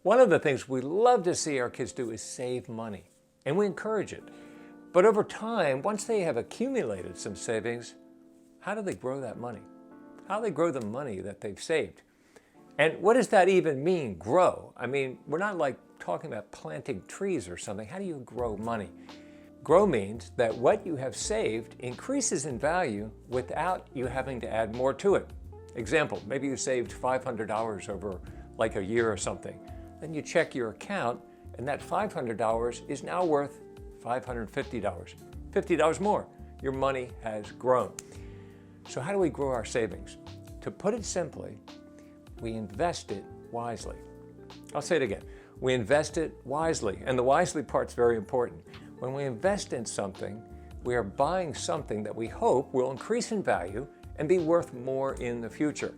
One of the things we love to see our kids do is save money, and we encourage it. But over time, once they have accumulated some savings, how do they grow that money? How do they grow the money that they've saved? And what does that even mean, grow? I mean, we're not like talking about planting trees or something. How do you grow money? Grow means that what you have saved increases in value without you having to add more to it. Example, maybe you saved $500 over like a year or something. Then you check your account and that $500 is now worth $550, $50 more. Your money has grown. So how do we grow our savings? To put it simply, we invest it wisely. I'll say it again. We invest it wisely, and the wisely part's very important. When we invest in something, we are buying something that we hope will increase in value and be worth more in the future.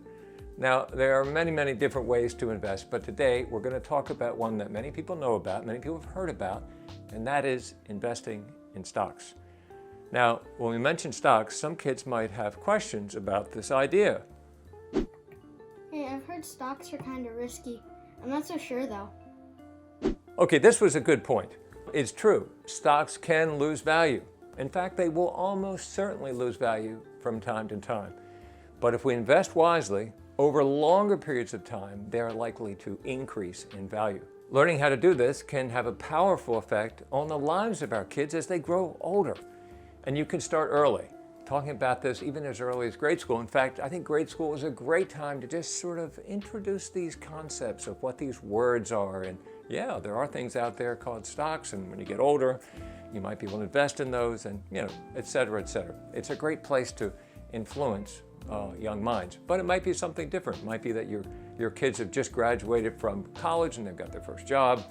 Now, there are many, many different ways to invest, but today we're going to talk about one that many people know about, many people have heard about, and that is investing in stocks. Now, when we mention stocks, some kids might have questions about this idea. Hey, I've heard stocks are kind of risky. I'm not so sure though. Okay, this was a good point. It's true, stocks can lose value. In fact, they will almost certainly lose value from time to time. But if we invest wisely, over longer periods of time, they're likely to increase in value. Learning how to do this can have a powerful effect on the lives of our kids as they grow older. And you can start early, talking about this even as early as grade school. In fact, I think grade school is a great time to just sort of introduce these concepts of what these words are. And yeah, there are things out there called stocks, and when you get older, you might be able to invest in those, and et cetera, et cetera. It's a great place to influence young minds, but it might be something different. It might be that your kids have just graduated from college and they've got their first job,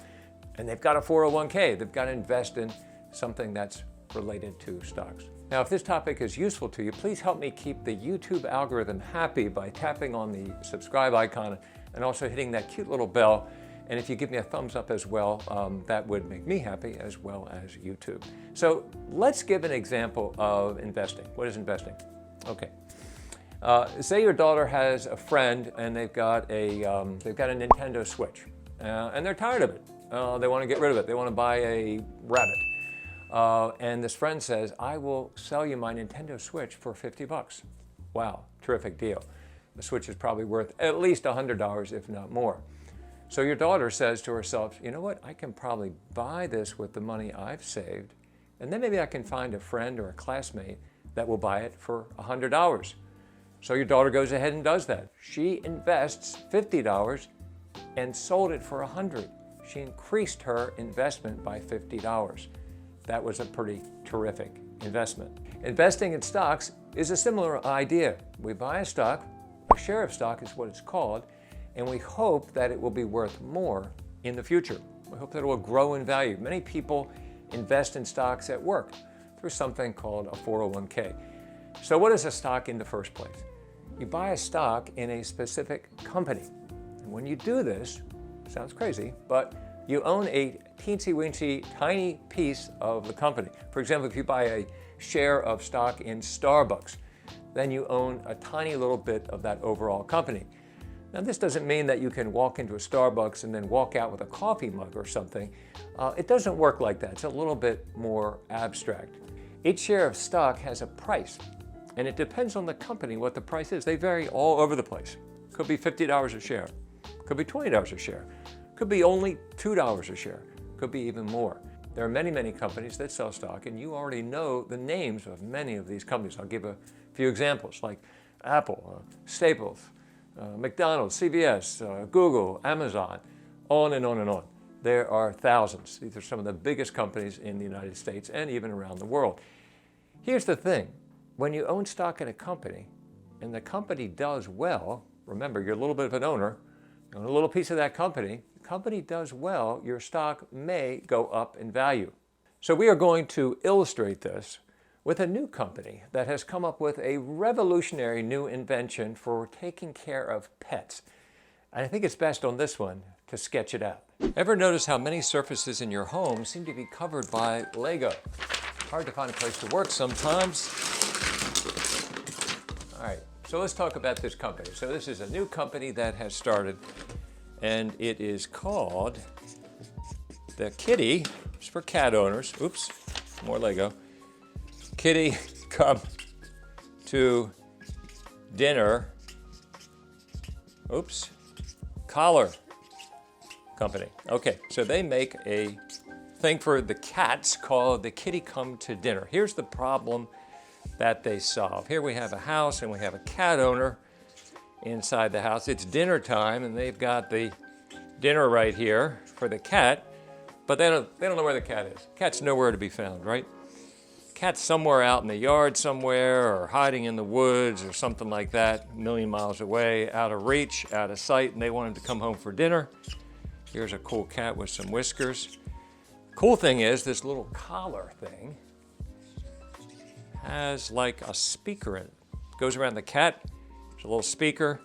and they've got a 401k. They've got to invest in something that's related to stocks. Now, if this topic is useful to you, please help me keep the YouTube algorithm happy by tapping on the subscribe icon and also hitting that cute little bell. And if you give me a thumbs up as well, that would make me happy as well as YouTube. So let's give an example of investing. What is investing? Okay. Say your daughter has a friend and they've got a Nintendo Switch, and they're tired of it. They want to get rid of it. They want to buy a rabbit. And this friend says, I will sell you my Nintendo Switch for $50. Wow, terrific deal. The Switch is probably worth at least $100, if not more. So your daughter says to herself, you know what, I can probably buy this with the money I've saved, and then maybe I can find a friend or a classmate that will buy it for $100. So your daughter goes ahead and does that. She invests $50 and sold it for $100. She increased her investment by $50. That was a pretty terrific investment. Investing in stocks is a similar idea. We buy a stock, a share of stock is what it's called, and we hope that it will be worth more in the future. We hope that it will grow in value. Many people invest in stocks at work through something called a 401k. So what is a stock in the first place? You buy a stock in a specific company. And when you do this, sounds crazy, but you own a teensy-weensy tiny piece of the company. For example, if you buy a share of stock in Starbucks, then you own a tiny little bit of that overall company. Now, this doesn't mean that you can walk into a Starbucks and then walk out with a coffee mug or something. It doesn't work like that. It's a little bit more abstract. Each share of stock has a price, and it depends on the company what the price is. They vary all over the place. Could be $50 a share, could be $20 a share, could be only $2 a share, could be even more. There are many, many companies that sell stock, and you already know the names of many of these companies. I'll give a few examples, like Apple, Staples, McDonald's, CVS, Google, Amazon, on and on and on. There are thousands. These are some of the biggest companies in the United States and even around the world. Here's the thing. When you own stock in a company and the company does well, remember, you're a little bit of an owner, you own a little piece of that company, the company does well, your stock may go up in value. So we are going to illustrate this with a new company that has come up with a revolutionary new invention for taking care of pets. And I think it's best on this one to sketch it out. Ever notice how many surfaces in your home seem to be covered by Lego? Hard to find a place to work sometimes. All right, so let's talk about this company. So this is a new company that has started, and it is called the Kitty. It's for cat owners. Oops, more Lego. Kitty Come to Dinner. Oops, Collar Company. Okay, so they make a thing for the cats called the Kitty Come to Dinner. Here's the problem that they solve. Here we have a house and we have a cat owner inside the house. It's dinner time and they've got the dinner right here for the cat, but they don't know where the cat is. Cat's nowhere to be found, right? Cat's somewhere out in the yard somewhere or hiding in the woods or something like that, a million miles away, out of reach, out of sight, and they want him to come home for dinner. Here's a cool cat with some whiskers. Cool thing is this little collar thing has like a speaker in it. It goes around the cat, there's a little speaker,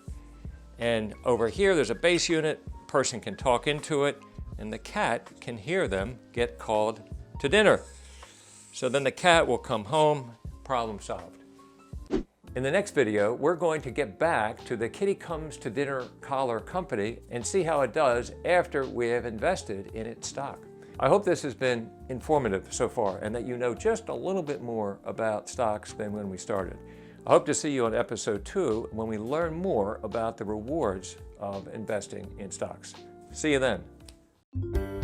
and over here there's a base unit, person can talk into it, and the cat can hear them get called to dinner. So then the cat will come home, problem solved. In the next video, we're going to get back to the Kitty Comes to Dinner Collar Company and see how it does after we have invested in its stock. I hope this has been informative so far and that you know just a little bit more about stocks than when we started. I hope to see you on episode 2 when we learn more about the rewards of investing in stocks. See you then.